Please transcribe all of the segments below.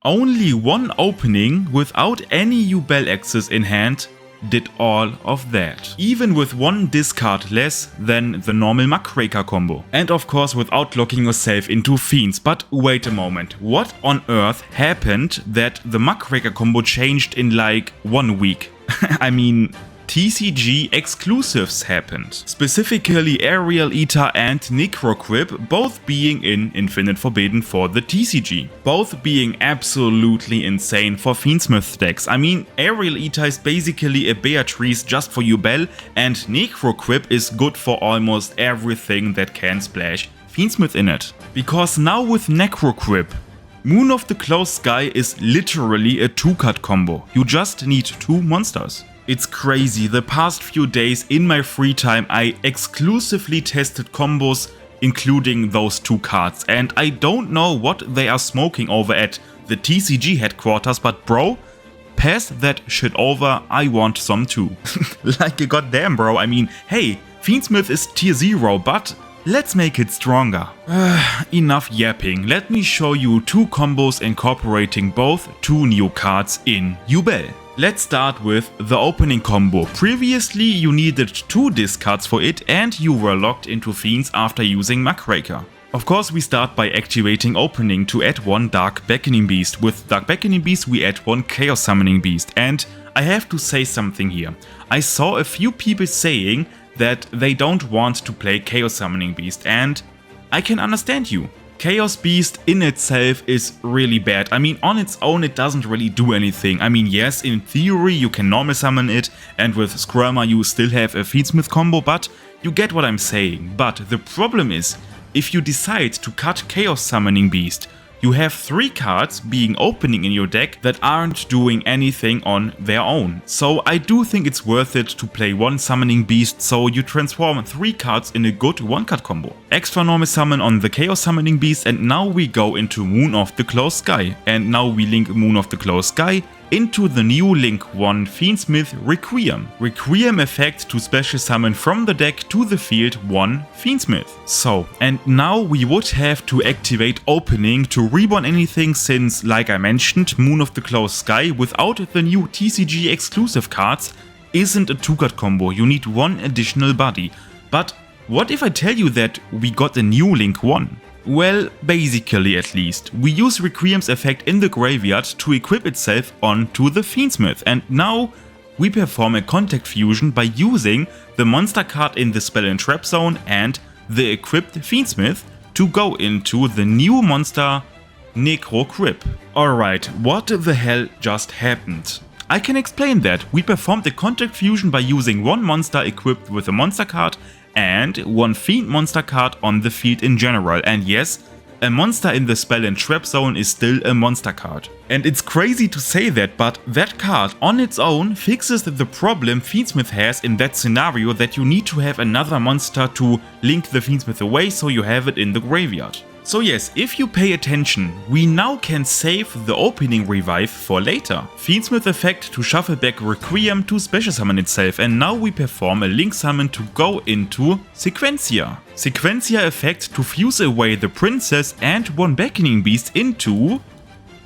Only one opening without any Yubel access in hand did all of that. Even with one discard less than the normal Muckraker combo. And of course without locking yourself into Fiends. But wait a moment, what on earth happened that the Muckraker combo changed in like 1 week? I mean, TCG Exclusives happened. Specifically Aerial Eater and Necroquip, both being in Infinite Forbidden for the TCG. Both being absolutely insane for Fiendsmith decks. I mean, Aerial Eater is basically a Beatrice just for Yubel, and Necroquip is good for almost everything that can splash Fiendsmith in it. Because now with Necroquip, Moon of the Closed Sky is literally a 2-card combo. You just need 2 monsters. It's crazy, the past few days in my free time I exclusively tested combos including those 2 cards, and I don't know what they are smoking over at the TCG headquarters, but bro, pass that shit over, I want some too. Like a goddamn bro, I mean, hey, Fiendsmith is tier 0, but let's make it stronger. Enough yapping, let me show you 2 combos incorporating both 2 new cards in Yubel. Let's start with the opening combo. Previously you needed 2 discards for it and you were locked into Fiends after using Muckraker. Of course we start by activating opening to add 1 Dark Beckoning Beast. With Dark Beckoning Beast we add 1 Chaos Summoning Beast, and I have to say something here. I saw a few people saying that they don't want to play Chaos Summoning Beast, and I can understand you. Chaos Beast in itself is really bad. I mean, on its own it doesn't really do anything. I mean, yes, in theory you can normal summon it, and with Skirma you still have a Fiendsmith combo, but you get what I'm saying. But the problem is, if you decide to cut Chaos Summoning Beast, you have 3 cards being opening in your deck that aren't doing anything on their own. So I do think it's worth it to play 1 Summoning Beast, so you transform 3 cards in a good 1-card combo. Extra normal summon on the Chaos Summoning Beast, and now we go into Moon of the Closed Sky. And now we link Moon of the Closed Sky into the new link 1 Fiendsmith Requiem. Requiem effect to special summon from the deck to the field 1 Fiendsmith. So, and now we would have to activate opening to reborn anything, since, like I mentioned, Moon of the Closed Sky without the new TCG exclusive cards isn't a 2-card combo. You need 1 additional body. But what if I tell you that we got a new link 1? Well, basically at least. We use Requiem's effect in the graveyard to equip itself onto the Fiendsmith, and now we perform a contact fusion by using the monster card in the spell and trap zone and the equipped Fiendsmith to go into the new monster Necroquip. Alright, what the hell just happened? I can explain that. We performed a contact fusion by using 1 monster equipped with a monster card and 1 Fiend monster card on the field in general. And yes, a monster in the spell and trap zone is still a monster card. And it's crazy to say that, but that card on its own fixes the problem Fiendsmith has in that scenario, that you need to have another monster to link the Fiendsmith away so you have it in the graveyard. So yes, if you pay attention, we now can save the opening revive for later. Fiendsmith effect to shuffle back Requiem to special summon itself, and now we perform a link summon to go into Sequencia. Sequencia effect to fuse away the princess and 1 Beckoning Beast into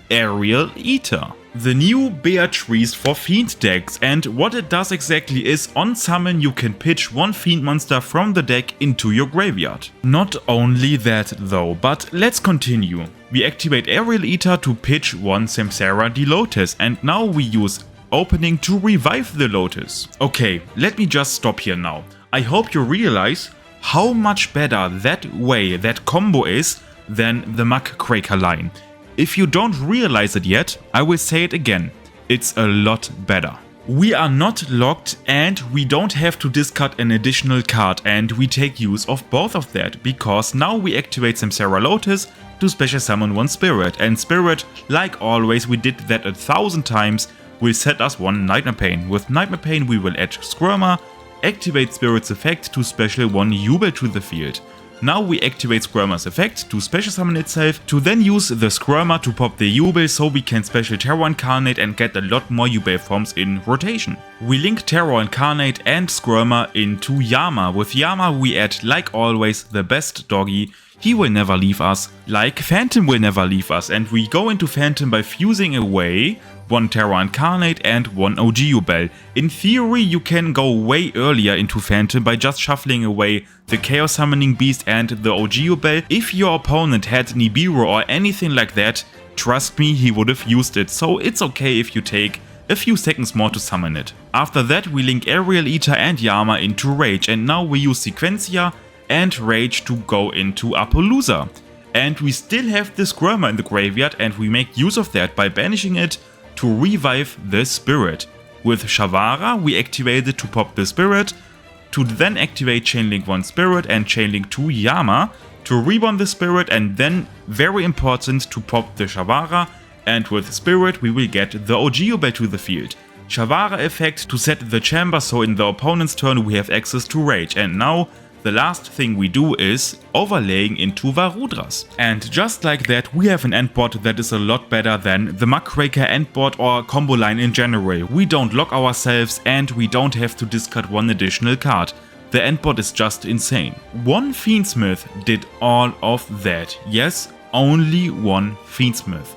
Aerial Eater. The new Beatrice for Fiend decks, and what it does exactly is, on summon you can pitch 1 Fiend monster from the deck into your graveyard. Not only that though, but let's continue. We activate Aerial Eater to pitch 1 Samsara the Lotus, and now we use opening to revive the Lotus. Okay, let me just stop here now. I hope you realize how much better that combo is than the Muckraker line. If you don't realize it yet, I will say it again, it's a lot better. We are not locked and we don't have to discard an additional card, and we take use of both of that, because now we activate Samsara Lotus to special summon 1 Spirit, and Spirit, like always we did that 1,000 times, will set us 1 Nightmare Pain. With Nightmare Pain we will add Skirma, activate Spirit's effect to special 1 Yubel to the field. Now we activate Skirma's effect to special summon itself, to then use the Skirma to pop the Yubel so we can special Terror Incarnate and get a lot more Yubel forms in rotation. We link Terror Incarnate and Skirma into Yama. With Yama we add, like always, the best doggy, he will never leave us, like Phantom will never leave us, and we go into Phantom by fusing away 1 Terra Incarnate and 1 OG Yubel. In theory, you can go way earlier into Phantom by just shuffling away the Chaos Summoning Beast and the OG Yubel. If your opponent had Nibiru or anything like that, trust me, he would have used it, so it's okay if you take a few seconds more to summon it. After that, we link Aerial Eater and Yama into Rage, and now we use Sequencia and Rage to go into Appaloosa. And we still have the Squirmer in the graveyard, and we make use of that by banishing it to revive the Spirit. With Shavara, we activate it to pop the Spirit, to then activate Chainlink 1 Spirit and Chainlink 2 Yama to reborn the Spirit, and then, very important, to pop the Shavara, and with Spirit we will get the OG Yubel to the field. Shavara effect to set the chamber, so in the opponent's turn we have access to Rage, and now the last thing we do is overlaying into Varudras. And just like that, we have an endboard that is a lot better than the Muckraker endboard or combo line in general. We don't lock ourselves and we don't have to discard 1 additional card. The endboard is just insane. 1 Fiendsmith did all of that. Yes, only 1 Fiendsmith.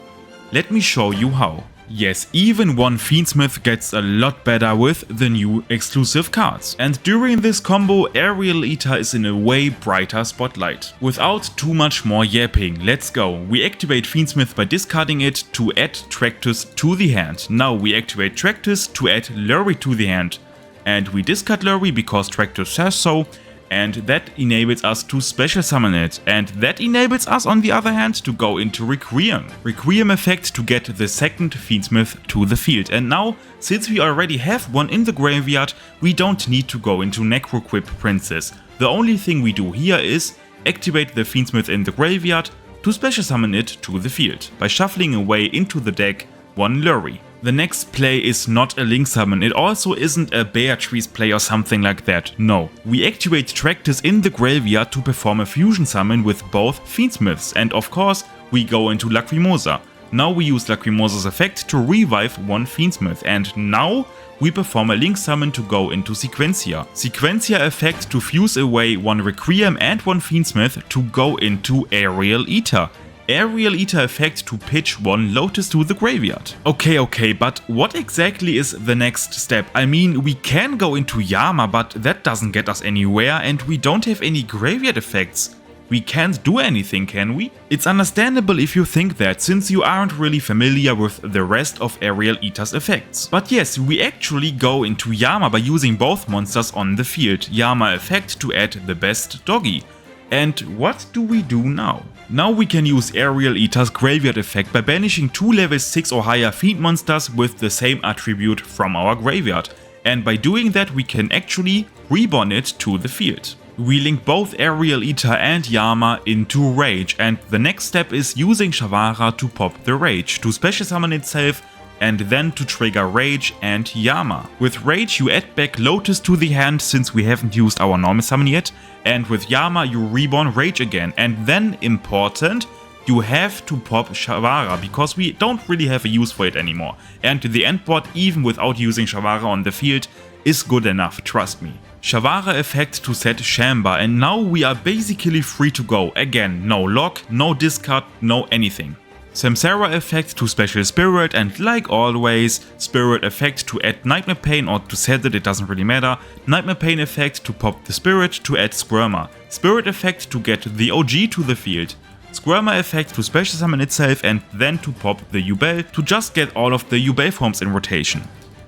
Let me show you how. Yes, even 1 Fiendsmith gets a lot better with the new exclusive cards. And during this combo, Aerial Eater is in a way brighter spotlight. Without too much more yapping, let's go. We activate Fiendsmith by discarding it to add Tractus to the hand. Now we activate Tractus to add Lurry to the hand. And we discard Lurry because Tractus says so. And that enables us to special summon it, and that enables us on the other hand to go into Requiem. Requiem effect to get the second Fiendsmith to the field, and now, since we already have 1 in the graveyard, we don't need to go into Necroquip Princess. The only thing we do here is activate the Fiendsmith in the graveyard to special summon it to the field, by shuffling away into the deck 1 Lurry. The next play is not a Link Summon, it also isn't a Beatrice play or something like that, no. We activate Tractus in the graveyard to perform a Fusion Summon with both Fiendsmiths, and of course we go into Lacrimosa. Now we use Lacrimosa's effect to revive 1 Fiendsmith, and now we perform a Link Summon to go into Sequencia. Sequencia effect to fuse away 1 Requiem and 1 Fiendsmith to go into Aerial Eater. Aerial Eater effect to pitch 1 Lotus to the graveyard. Okay, but what exactly is the next step? I mean, we can go into Yama, but that doesn't get us anywhere, and we don't have any graveyard effects. We can't do anything, can we? It's understandable if you think that, since you aren't really familiar with the rest of Aerial Eater's effects. But yes, we actually go into Yama by using both monsters on the field. Yama effect to add the best doggy. And what do we do now? Now we can use Aerial Eater's graveyard effect by banishing 2 level 6 or higher fiend monsters with the same attribute from our graveyard. And by doing that we can actually reborn it to the field. We link both Aerial Eater and Yama into Rage, and the next step is using Shavara to pop the Rage, to special summon itself and then to trigger Rage and Yama. With Rage you add back Lotus to the hand since we haven't used our normal summon yet, and with Yama you reborn Rage again, and then, important, you have to pop Shavara because we don't really have a use for it anymore, and the endboard even without using Shavara on the field is good enough, trust me. Shavara effect to set Shamba, and now we are basically free to go. Again, no lock, no discard, no anything. Samsara effect to special Spirit, and like always, Spirit effect to add Nightmare Pain, or to set it doesn't really matter. Nightmare Pain effect to pop the Spirit to add Squirmer. Spirit effect to get the OG to the field. Squirmer effect to special summon itself and then to pop the Yubel to just get all of the Yubel forms in rotation.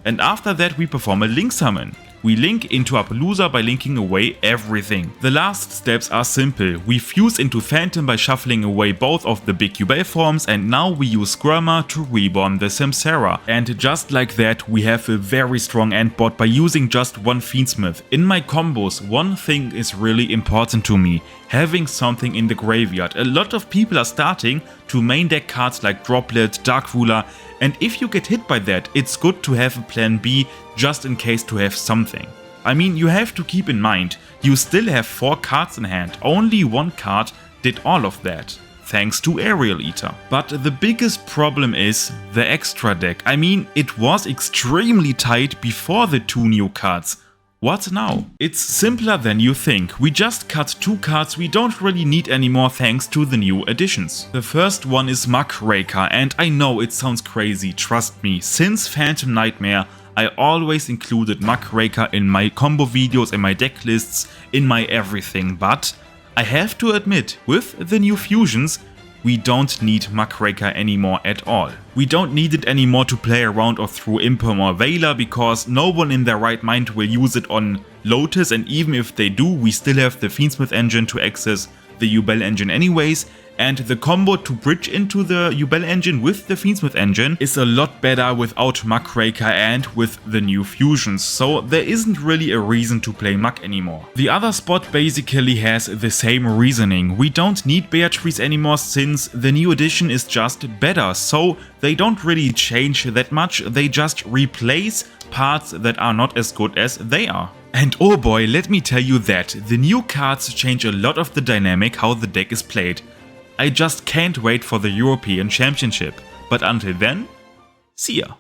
And after that we perform a Link Summon. We link into Appaloosa by linking away everything. The last steps are simple. We fuse into Phantom by shuffling away both of the big Yubel forms, and now we use Squirmer to reborn the Samsara. And just like that we have a very strong endboard by using just 1 Fiendsmith. In my combos, one thing is really important to me. Having something in the graveyard. A lot of people are starting to main deck cards like Droplet, Dark Ruler, and if you get hit by that, it's good to have a plan B just in case to have something. I mean, you have to keep in mind, you still have 4 cards in hand, only 1 card did all of that, thanks to Aerial Eater. But the biggest problem is the extra deck. I mean, it was extremely tight before the 2 new cards. What now? It's simpler than you think. We just cut 2 cards we don't really need anymore thanks to the new additions. The first one is Muckraker, and I know it sounds crazy, trust me. Since Phantom Nightmare, I always included Muckraker in my combo videos, in my deck lists, in my everything, but I have to admit, with the new fusions, we don't need Muckraker anymore at all. We don't need it anymore to play around or through Imperm or Veiler, because no one in their right mind will use it on Lotus, and even if they do, we still have the Fiendsmith engine to access the Yubel engine anyways, and the combo to bridge into the Yubel engine with the Fiendsmith engine is a lot better without Muckraker and with the new fusions, so there isn't really a reason to play Muck anymore. The other spot basically has the same reasoning. We don't need Beatrice anymore since the new edition is just better, so they don't really change that much, they just replace parts that are not as good as they are. And oh boy, let me tell you that the new cards change a lot of the dynamic how the deck is played. I just can't wait for the European Championship. But until then, see ya.